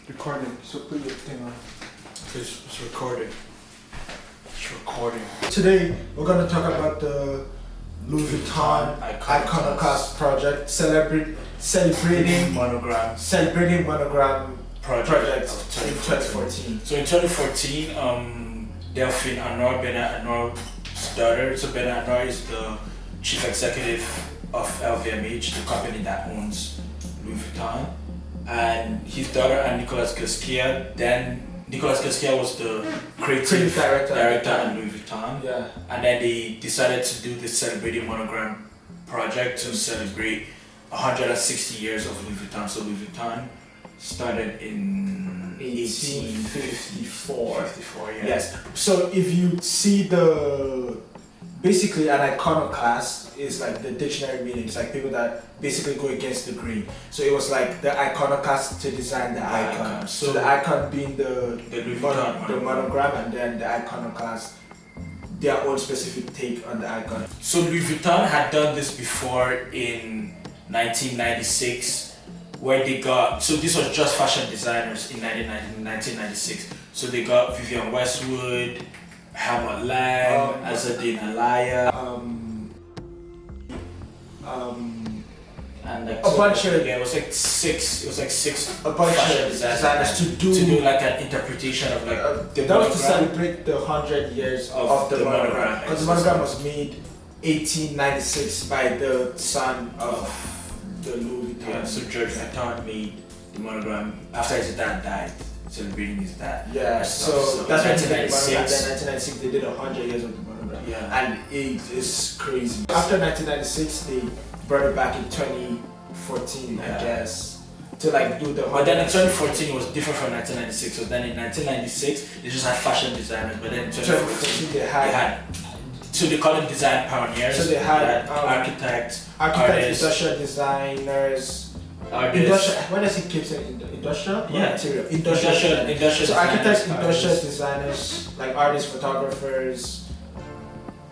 Recording, so put your thing on. It's recording. It's recording. Today we're gonna talk about the Louis Vuitton Iconoclast project, celebrating Monogram project in 2014. So in 2014, Delphine Arnaud, Bernard Arnaud's daughter. So Bernard Arnaud is the chief executive of LVMH, the company that owns Louis Vuitton, and his daughter and Nicolas Ghesquière. Then Nicolas Ghesquière was the creative director at Louis Vuitton. Yeah. And then they decided to do this celebrating Monogram project to celebrate 160 years of Louis Vuitton. So Louis Vuitton started in 1854. Yeah. Yes. So if you see basically an iconoclast is like the dictionary meaning. It's like people that basically go against the grain. So it was like the iconoclast to design the icon. So the icon being the Louis Vuitton monogram, and then the iconoclast their own specific take on the icon. So Louis Vuitton had done this before in 1996, where they got, so this was just fashion designers in 1996. So they got Vivienne Westwood, Helmut Lang, Azzedine Alaïa, and like a bunch of it was like six a bunch fashion of designers to do like an interpretation of like the that was to monogram celebrate the 100 years of the monogram, because the monogram was made 1896 by the son of the Louis Vuitton. Yeah, so George Vuitton made the monogram after his dad died, celebrating his dad. Yeah, so that's when they did the monogram. 1996. Then 1996 they did 100 years of the monogram. Yeah. And it is crazy. After 1996 they brought it back in 2014, I guess, to like do the. But then in 2014 it was different from 1996. So then in 1996 they just had fashion designers, but then in 2014 they had so they call them design pioneers. So they had architects, industrial designers. When does he keep saying industrial? Yeah, material. Industrial. So architects, industrial designers, like artists, photographers,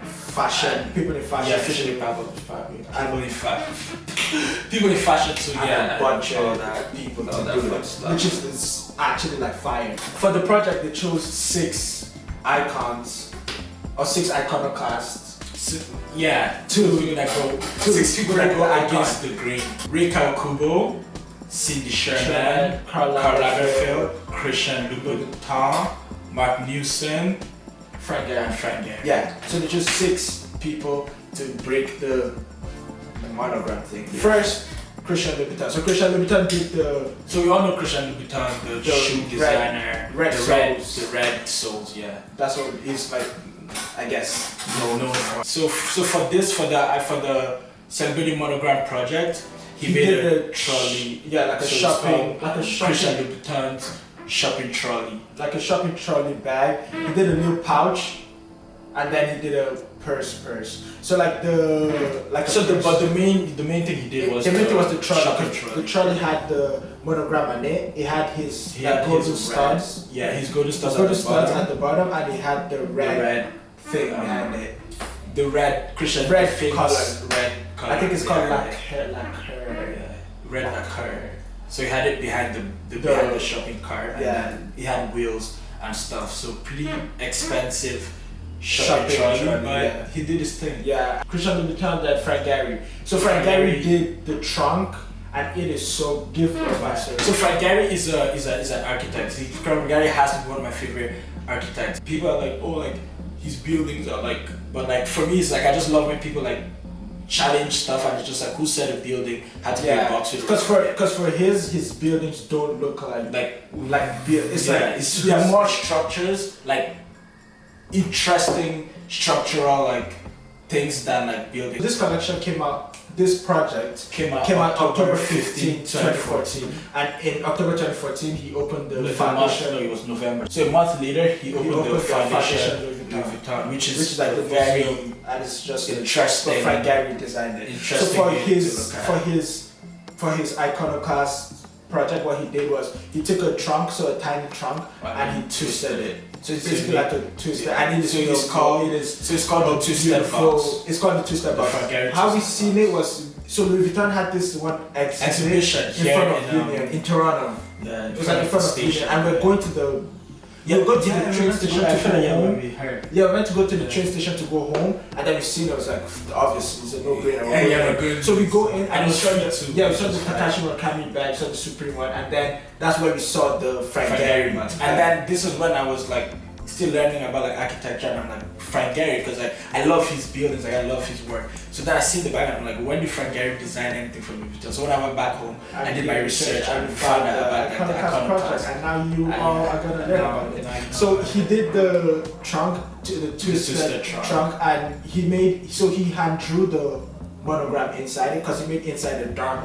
fashion, people in fashion. Yeah, people in fashion too. And a bunch all of that. people all to that do fun it, stuff. which is actually like fire. For the project, they chose 6 icons or 6 iconoclasts. Yeah, Two 6 people that go against the grain. Ray Kubo, Cindy Sherman, Karl Lagerfeld, Christian Louboutin, Mark Newson, Frank Gehry. Gehry. Yeah, so they chose 6 people to break the monogram thing. First, Christian Louboutin. So Christian Louboutin did the. So we all know Christian Louboutin, the shoe designer, red soles. The red soles. Yeah, that's what it's like. I guess. No. So for the celebrating monogram project, he made a trolley. Yeah, like a shopping Christian Louboutin's shopping trolley. Like a shopping trolley bag. He did a little pouch, and then he did a purse. So like the main thing he did was the trolley. Shopping trolley. The trolley had the monogram on it. It had his golden studs. Yeah, his golden studs at the bottom, and he had the red thing behind it. The red Christian color. Red color. I think it's called lacquer. Yeah, red lacquer. So he had it behind the shopping cart, and then he had wheels and stuff. So pretty expensive shopping trolley, but he did his thing. Yeah, Christian Louboutin did Frank Gehry. So Frank Gehry did the trunk, and it is so different. So Frank Gehry is an architect. Frank Gehry has to be one of my favorite architects. People are like, oh, like his buildings are like, but like for me it's like I just love when people like challenge stuff, and it's just like who said a building had to be a box with. Because for his buildings don't look like it's there are more structures, like interesting structural like things than like buildings. This collection this project came out October 15, 2014, and in October 2014 he opened the foundation. No, it was November. So a month later he opened the foundation Louis Vuitton, which is like the very and it's just interesting. But Frank Gehry designed it. So for his iconoclast project, what he did was he took a trunk, so a tiny trunk, and he twisted it. So it's basically like a twister, and it's called the two-step box. It's called the two-step box. How we seen it was So Louis Vuitton had this one Exhibition in here front of in, Union in Toronto. Yeah, It was like in front of Union, and we're going to the yeah, go to the train station to go home. we heard. Yeah, we went to go to the train station to go home, and then we seen it was like obviously it's a no-brainer. Yeah, good. So we go in and we saw the yeah, we saw the Takashi Murakami bag, saw the Supreme one, and then that's where we saw the Frank Gehry one. And then this is when I was like still learning about like architecture, and I'm like Frank Gehry because like I love his buildings, like I love his work. So then I see the bag and I'm like, when did Frank Gehry design anything for Louis Vuitton? So when I went back home, I did my research and found out about like, the project, and now you all are gonna learn about it. So he did the trunk, the twisted trunk, and he hand drew the monogram inside it because he made inside a dark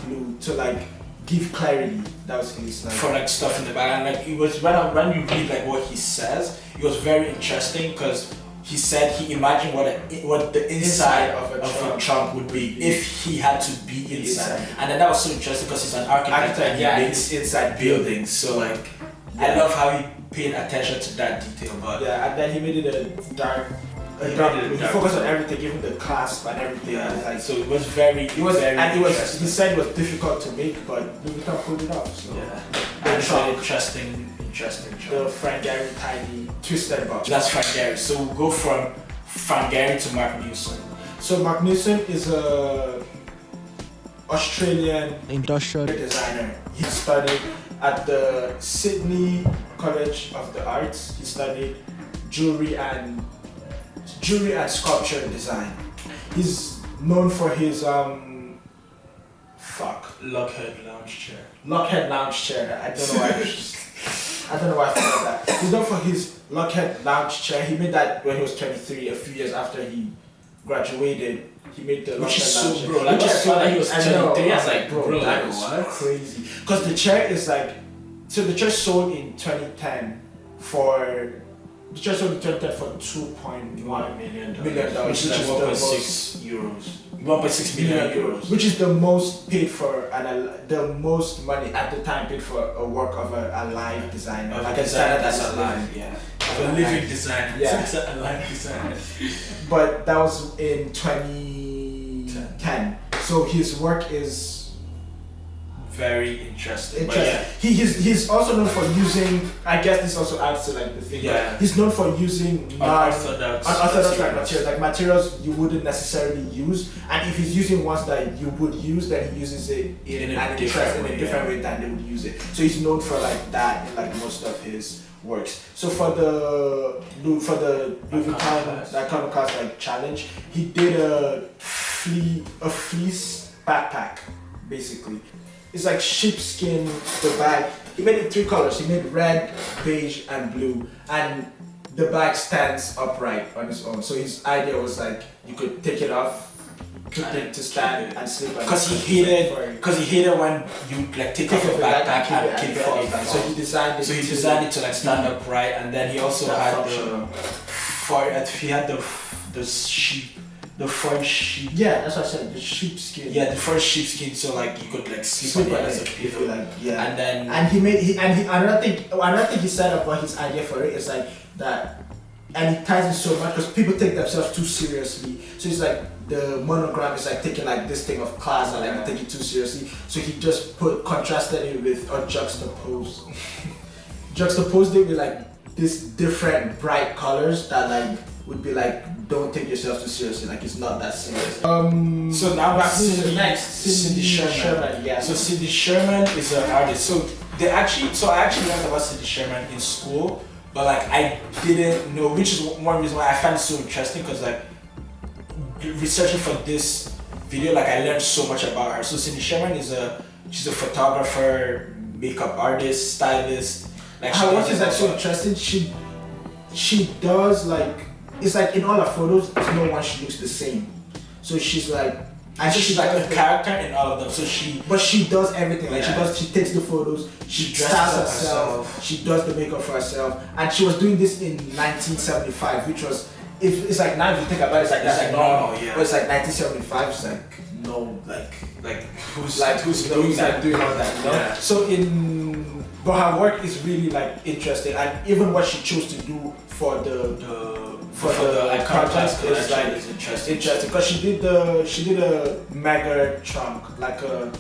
blue to like give clarity. That was his like for like stuff in the bag, and like it was when you read like what he says, it was very interesting because he said he imagined what the inside of a trunk would be if he had to be inside. And then that was so interesting because he's an architect and he makes inside buildings. So like I love how he paid attention to that detail. But yeah, and then he made it a dark. He focused on everything, even the clasp and everything. Yeah, like, so it was very. He said it was difficult to make, but Louis Vuitton pulled it off. So yeah, that's an interesting. The Frank Gehry tiny twisted box. That's Frank Gehry. So we'll go from Frank Gehry to Mark Newson. So Mark Newson is a Australian industrial designer. He studied at the Sydney College of the Arts. He studied jewelry and sculpture design. He's known for his Lockheed lounge chair. I don't know why. I don't know why I thought that. He's known for his Lockheed lounge chair. He made that when he was 23, a few years after he graduated. He made the Lockheed lounge chair. Bro, like I saw that he was 23. I was like, bro, that is crazy. Because the chair is like, so the chair sold in 2010 for. The chair sold in 2010 for $2.1 million, which is like 1.6 euros. 1.6 million euros, which is the most paid for the most money at the time paid for a work of a live designer. Like a designer that's alive, yeah. A living designer. Yeah. It's a live designer. But that was in 2010. So his work is very interesting. Yeah. He's also known for using. I guess this also adds to like the thing. Yeah. He's known for using unorthodox materials you wouldn't necessarily use, and if he's using ones that you would use, then he uses it in a different way than they would use it. So he's known for like that in like most of his works. So for the Louis Vuitton Iconoclast like challenge, he did a fleece backpack basically. It's like sheepskin, the bag. He made it in 3 colors. He made red, beige, and blue. And the bag stands upright on its own. So his idea was like you could take it off, put it to stand and sleep on it. Because he hated when you like take off your backpack and keep it falling down. So he designed it to like stand upright, and then he also had the front sheep. Yeah, that's what I said. The sheepskin. Yeah, the front sheepskin, so like you could like sleep on it as a pillow. Like, yeah. And then another thing he said about his idea for it is like that, and he ties it so much because people take themselves too seriously. So it's like the monogram is like taking like this thing of class and like take it too seriously. So he just contrasted it with or juxtaposed it with like this different bright colors that like would be like, don't take yourself too seriously, like it's not that serious. So now back to Cindy Sherman. Yeah. So Cindy Sherman is an artist. So I actually learned about Cindy Sherman in school, but like I didn't know, which is one reason why I find it so interesting, because like researching for this video, like I learned so much about her. So Cindy Sherman she's a photographer, makeup artist, stylist. Like her work is like so interesting. She does like. It's like in all her photos, no one she looks the same. So she's like, and so she's like a character in all of them. So she does everything. Like she takes the photos, she styles herself, she does the makeup for herself, and she was doing this in 1975, which was it's like now if you think about it, it's like that's like normal. Yeah. But it's like 1975, it's like no who's doing that? Doing all that, you know? Yeah. So but her work is really like interesting, and even what she chose to do for for the Iconoclast project is like is interesting. interesting because she did a mega trunk, like a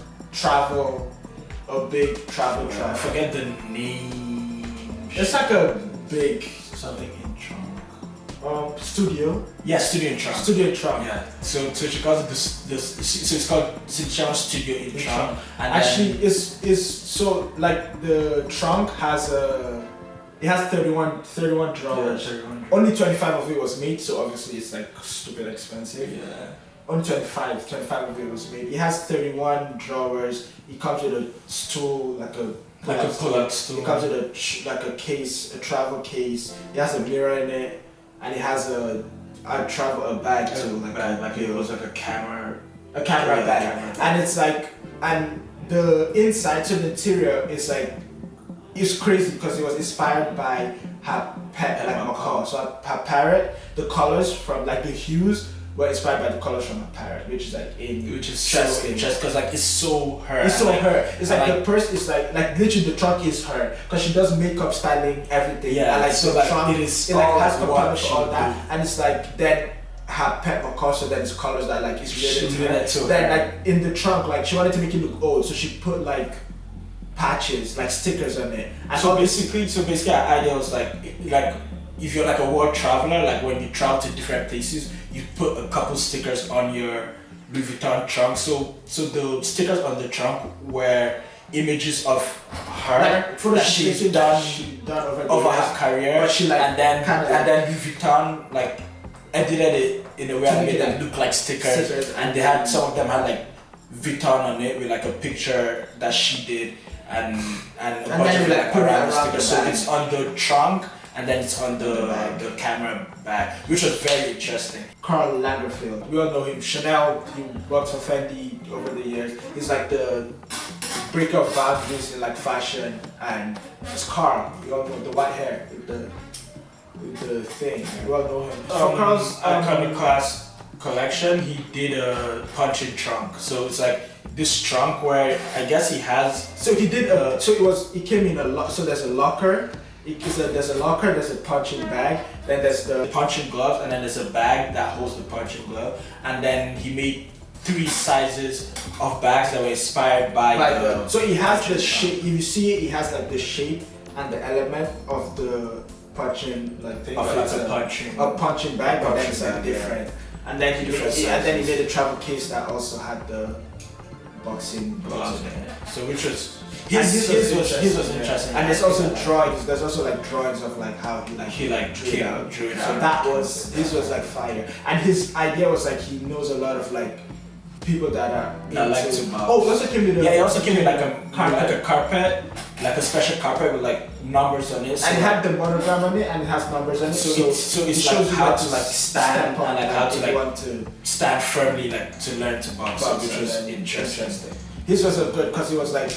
big travel I trunk. forget the name. It's like a big something in trunk. studio. Yeah, studio in trunk. Studio trunk. Yeah. So she calls it so it's called Cinchama Studio in trunk. And actually, is so like the trunk has it has 31 drawers. Yeah, 31. Only 25 of it was made, so obviously it's like stupid expensive. Yeah. Only 25 of it was made. It has 31 drawers. It comes with a stool, like a pull-out stool. It comes with a case, a travel case. It has a mirror in it, and it has a bag too, it was like a camera. A camera bag. And it's like, and the inside, so the interior is like, it's crazy because it was inspired by her pet, like macaw. So her parrot, the colors from like the hues were inspired by the colors from her parrot, which is like interesting. Just because like it's so her. It's so her. It's like the person is like literally the trunk is her because she does makeup, styling, everything. Yeah. And like so the like trunk, it is it like all has what components she all would that, do. and it's like then her pet macaw, so then it's colors that like it's related to her. her. Then like in the trunk, like she wanted to make it look old, so she put like patches, like stickers on it. And so basically our idea was like if you're like a world traveler, like when you travel to different places, you put a couple stickers on your Louis Vuitton trunk. So the stickers on the trunk were images of her like that she's done over her career, but she like and then Louis Vuitton like edited it in a way and made them look like stickers. And they had some of them had like Vuitton on it with like a picture that she did and a bunch of like around stickers. So it's on the trunk and then it's on the camera bag, which was very interesting. Karl Lagerfeld, we all know him. Chanel, he worked for Fendi over the years. He's like the breaker of boundaries in like fashion, and it's Karl. We all know the white hair with the thing. We all know him. For Karl's Iconoclast collection, he did a punching trunk. So it's like this trunk where I guess he has. So he did. It came in a lock. So there's a locker. There's a locker. There's a punching bag. Then there's the punching gloves, and then there's a bag that holds the punching glove. And then he made 3 sizes of bags that were inspired by the. So he has the shape. If you see it, he has like the shape and the element of the punching like thing. Of like a punching bag, but then it's like different. And then he did a travel case that also had the boxing gloves in it. So which was his was interesting. And there's also drawings. There's also like drawings of like how he drew it. So that was his was like fire. And his idea was like he knows a lot of like people that like to box. Oh, he also came with he also came with like a carpet, like a special carpet with like numbers on it. So and it had the monogram on it and it has numbers on it. So it's like how to like stand and like how to like stand firmly like to learn to box, which was interesting. His was a good because he was like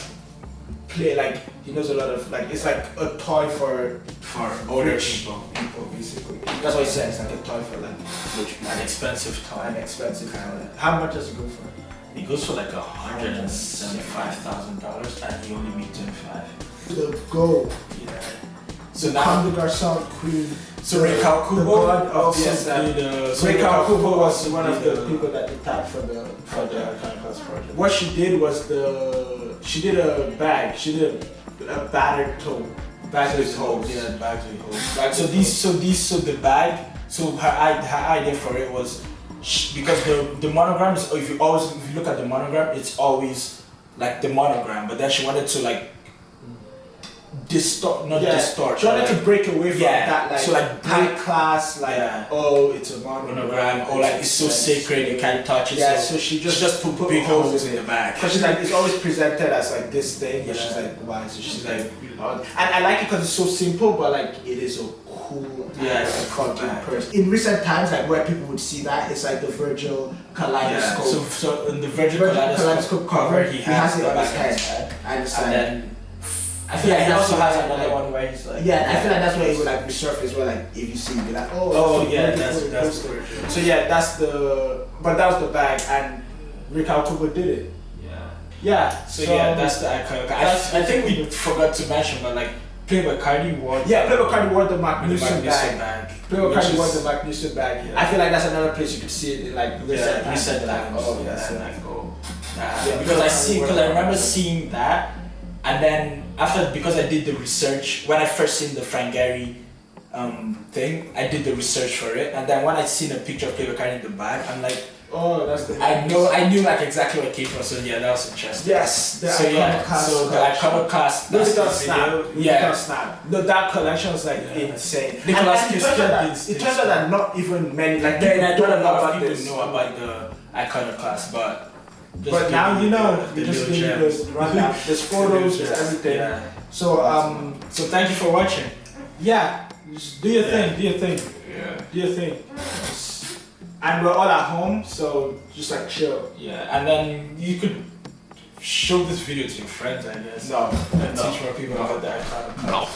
play like he knows a lot of like it's like a toy for older people basically. That's what he said. It's like a toy for like an expensive toy. How much does it go for? It goes for like $175,000 and he only made 25. The gold. Yeah. So now the Garçon Queen. So Rachel Kubo Rachel Kubo was one of the people that they tapped for the Iconoclast project. What she did was she did a bag. She did a battered toe. Bags with holes. Yeah, bags with holes. So the bag. So her idea for it was because the monogram is if you look at the monogram, it's always like the monogram. But then she wanted to like distort. She wanted to break away from that, like, so like high class, like oh, it's a monogram, or like it's so sacred you can't touch it. Yeah, so she just put big holes in the bag. Because she's like, it's always presented as like this thing, but she's like, why? So she's like, and I like it because it's so simple, but like it is so cool. Fucking person. In recent times, like where people would see that, it's like the Virgil Kaleidoscope. So in the Virgil Kaleidoscope cover, he has it on his head, and then. I feel like he also has another one where he's like. Yeah, I feel like that's where he would like resurface where like if you see it, be like, that's the version. So yeah, but that was the bag and Rachel Kubo did it. Yeah. So yeah, that's the icon. I think we forgot to mention, but like Playboy Cardi wore. Yeah, Playboy Cardi wore the the Magnificent Magnificent bag. bag. Playboy which Cardi is- wore the Magnificent bag. Yeah. I feel like that's another place you could see it in like recent Yeah, recent times. times. Oh, yeah, yes. and like go. Yeah, Because I remember seeing that, and then after because I did the research when I first seen the Frank Gehry thing, I did the research for it, and then when I seen a picture of Playboy Cardi in the bag, I'm like, Oh, that's the. I knew like exactly where it came from. So yeah, that was interesting. Yes, the So yeah, iconoclast so the collection. iconoclast. Look that's at the Snap. video. Look Yeah. at Snap. No, that collection is like Yeah. insane. Nicolas And it Cage turns out did- it turns out that not even many like Then I people don't know a lot about of people this. know about the iconoclast, but just But give now me you know. the You just little give me gems. the rundown. There's photos. There's Gems. everything. Yeah. So So thank you for watching. yeah, just do your Yeah. thing. Do your thing. Yeah. Do your thing. And we're all at home, so just like chill. Yeah, and then you could show this video to your friends, I guess. No, And teach more people about the iconoclast. no.